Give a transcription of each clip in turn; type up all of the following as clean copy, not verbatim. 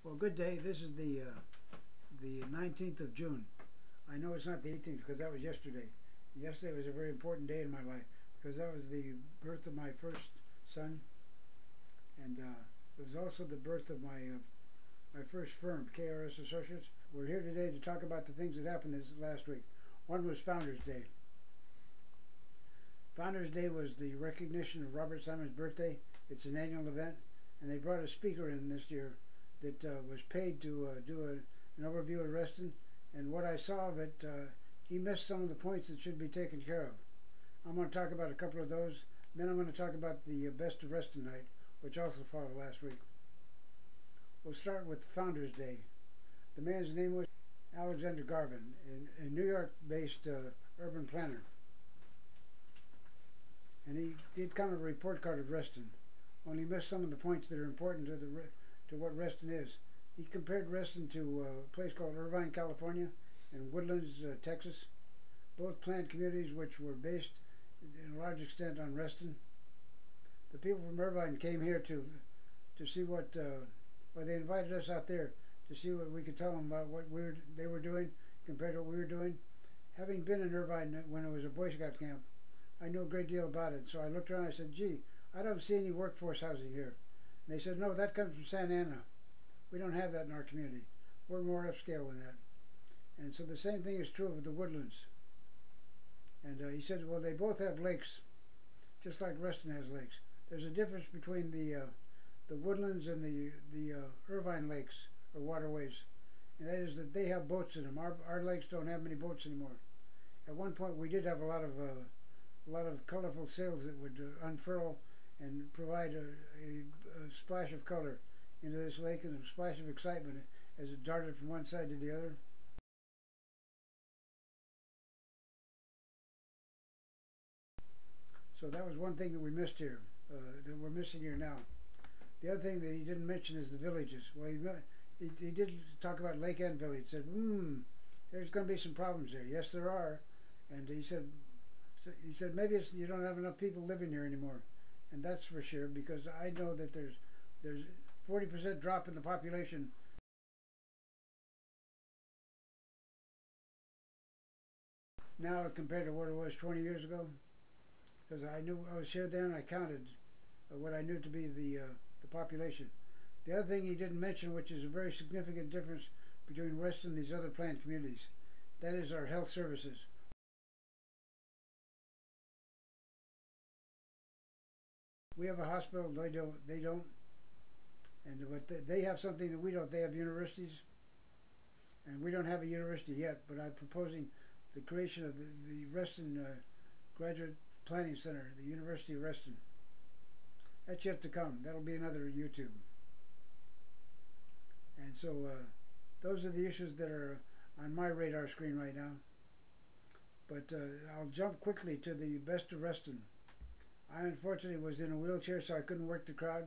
Well, good day. This is the 19th of June. I know it's not the 18th because that was yesterday. Yesterday was a very important day in my life because that was the birth of my first son, and it was also the birth of my first firm, KRS Associates. We're here today to talk about the things that happened this last week. One was Founders Day. Founders Day was the recognition of Robert Simon's birthday. It's an annual event, and they brought a speaker in this year that was paid to do an overview of Reston. And what I saw of it, he missed some of the points that should be taken care of. I'm going to talk about a couple of those. Then I'm going to talk about the Best of Reston night, which also followed last week. We'll start with Founders Day. The man's name was Alexander Garvin, a New York-based urban planner. And he did kind of a report card of Reston, only missed some of the points that are important to what Reston is. He compared Reston to a place called Irvine, California, and Woodlands, Texas, both planned communities which were based in a large extent on Reston. The people from Irvine came here to see what, well, they invited us out there to see what we could tell them about what they were doing compared to what we were doing. Having been in Irvine when it was a Boy Scout camp, I know a great deal about it. So I looked around and I said, gee, I don't see any workforce housing here. And they said, no, that comes from Santa Ana. We don't have that in our community. We're more upscale than that. And so the same thing is true of the Woodlands. And he said, well, they both have lakes, just like Reston has lakes. There's a difference between the Woodlands and the Irvine lakes, or waterways. And that is that they have boats in them. Our lakes don't have many boats anymore. At one point, we did have a lot of colorful sails that would unfurl and provide a splash of color into this lake and a splash of excitement as it darted from one side to the other. So that was one thing that we missed here, that we're missing here now. The other thing that he didn't mention is the villages. Well, he did talk about Lake End Village. He said, there's going to be some problems there. Yes, there are. And he said maybe you don't have enough people living here anymore. And that's for sure, because I know that there's 40% drop in the population now compared to what it was 20 years ago. Because I was here then, I counted what I knew to be the population. The other thing he didn't mention, which is a very significant difference between Reston and these other planned communities, that is our health services. We have a hospital, they don't. But they have something that we don't. They have universities, and we don't have a university yet, but I'm proposing the creation of the Reston Graduate Planning Center, the University of Reston. That's yet to come. That'll be another YouTube. And so those are the issues that are on my radar screen right now. But I'll jump quickly to the Best of Reston. I unfortunately was in a wheelchair, so I couldn't work the crowd.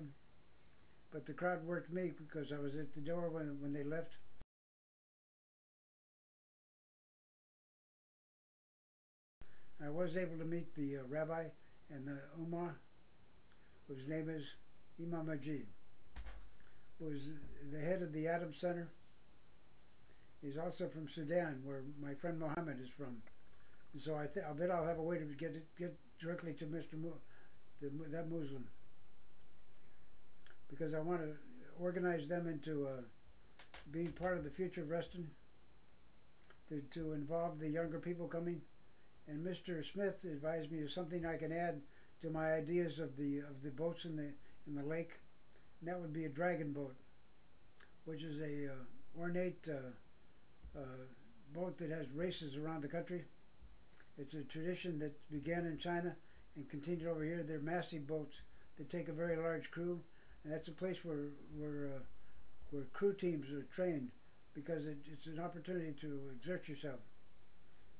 But the crowd worked me because I was at the door when they left. I was able to meet the rabbi and the Ummah, whose name is Imam Majid, who is the head of the Adams Center. He's also from Sudan, where my friend Mohammed is from. And so I bet I'll have a way to get directly to that Muslim, because I want to organize them into being part of the future of Reston, to involve the younger people coming. And Mr. Smith advised me of something I can add to my ideas of the boats in the lake, and that would be a dragon boat, which is a ornate boat that has races around the country. It's a tradition that began in China and continued over here. They're massive boats that take a very large crew, and that's a place where crew teams are trained, because it's an opportunity to exert yourself.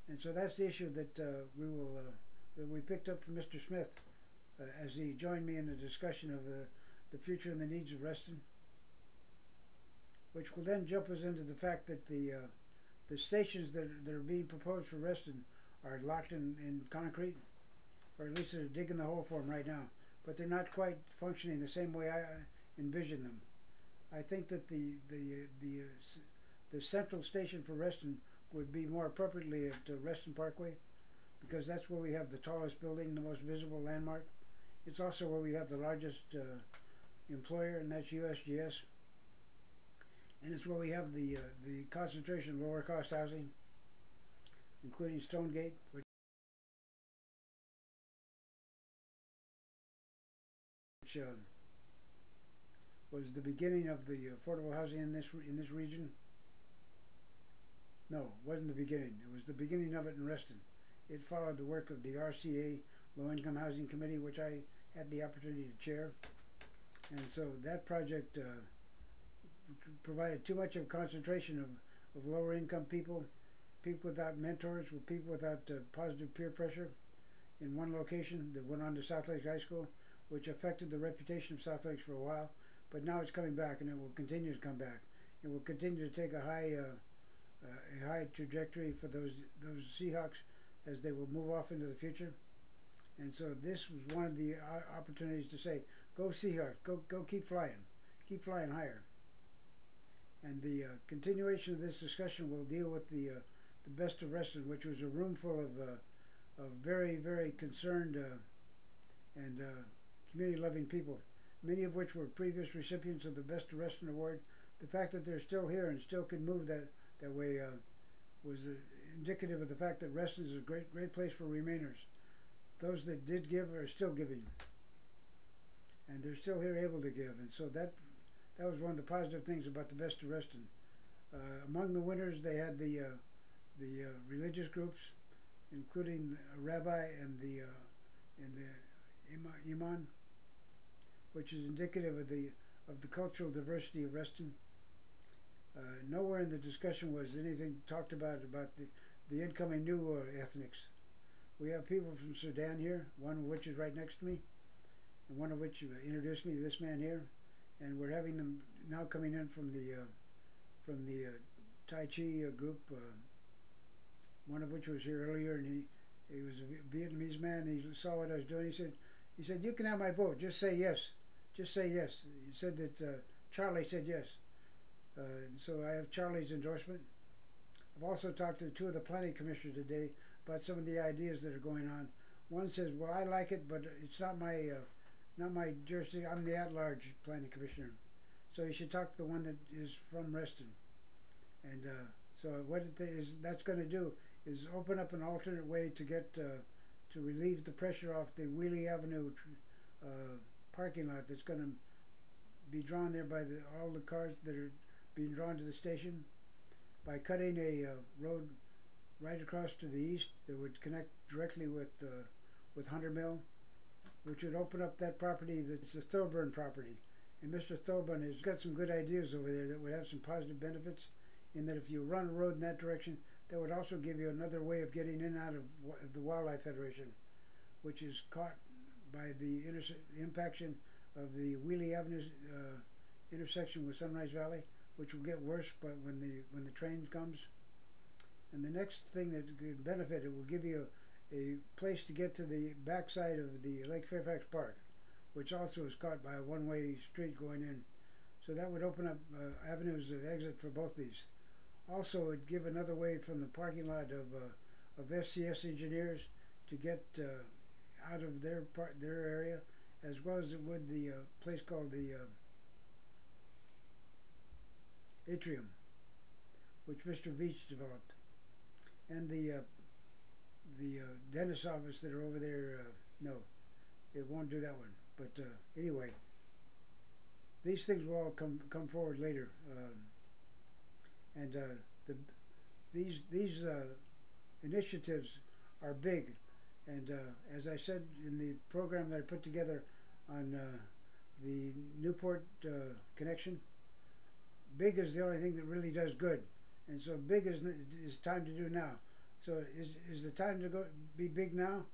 And so that's the issue that that we picked up from Mr. Smith as he joined me in the discussion of the future and the needs of Reston, which will then jump us into the fact that the stations that are being proposed for Reston are locked in concrete, or at least they're digging the hole for them right now. But they're not quite functioning the same way I envision them. I think that the central station for Reston would be more appropriately at Reston Parkway, because that's where we have the tallest building, the most visible landmark. It's also where we have the largest employer, and that's USGS. And it's where we have the concentration of lower cost housing, including Stonegate, which was the beginning of the affordable housing in this region. No, it wasn't the beginning. It was the beginning of it in Reston. It followed the work of the RCA, Low Income Housing Committee, which I had the opportunity to chair. And so that project provided too much of concentration of lower income people, people without mentors, with people without positive peer pressure in one location that went on to South Lakes High School, which affected the reputation of South Lakes for a while. But now it's coming back, and it will continue to come back. It will continue to take a high trajectory for those Seahawks as they will move off into the future. And so this was one of the opportunities to say, go Seahawks, go keep flying higher. And the continuation of this discussion will deal with the best of Reston, which was a room full of very, very concerned and community-loving people, many of which were previous recipients of the Best of Reston Award. The fact that they're still here and still can move that way was indicative of the fact that Reston is a great place for remainers. Those that did give are still giving, and they're still here able to give. And so that was one of the positive things about the Best of Reston. Among the winners, they had the religious groups, including a rabbi and the imam, which is indicative of the cultural diversity of Reston. Nowhere in the discussion was anything talked about the incoming new ethnics. We have people from Sudan here, one of which is right next to me, and one of which introduced me to this man here, and we're having them now coming in from the Tai Chi group, one of which was here earlier, and he was a Vietnamese man. He saw what I was doing. He said, you can have my vote. Just say yes. Just say yes. He said that Charlie said yes. And so I have Charlie's endorsement. I've also talked to two of the planning commissioners today about some of the ideas that are going on. One says, well, I like it, but it's not my jurisdiction. I'm the at-large planning commissioner. So you should talk to the one that is from Reston. And so what that's going to do is open up an alternate way to get to relieve the pressure off the Wheelie Avenue parking lot that's going to be drawn there by all the cars that are being drawn to the station, by cutting a road right across to the east that would connect directly with Hunter Mill, which would open up that property that's the Thorburn property. And Mr. Thorburn has got some good ideas over there that would have some positive benefits, in that if you run a road in that direction, that would also give you another way of getting in and out of the Wildlife Federation, which is caught by the impaction of the Wheelie Avenue intersection with Sunrise Valley, which will get worse but when the train comes. And the next thing that could benefit, it will give you a place to get to the backside of the Lake Fairfax Park, which also is caught by a one-way street going in. So that would open up avenues of exit for both these. Also, it would give another way from the parking lot of FCS engineers to get out of their area, as well as it would the place called the Atrium, which Mr. Veach developed, and the dentist's office that are over there. No, it won't do that one. But anyway, these things will all come forward later, and these initiatives are big. And as I said in the program that I put together on the Newport connection, big is the only thing that really does good. And so big is time to do now. So is the time to be big now?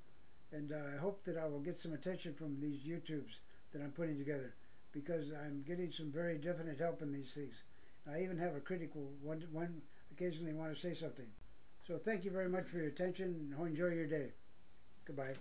And I hope that I will get some attention from these YouTubes that I'm putting together, because I'm getting some very definite help in these things. I even have a critic who one occasionally want to say something. So thank you very much for your attention, and enjoy your day. Goodbye.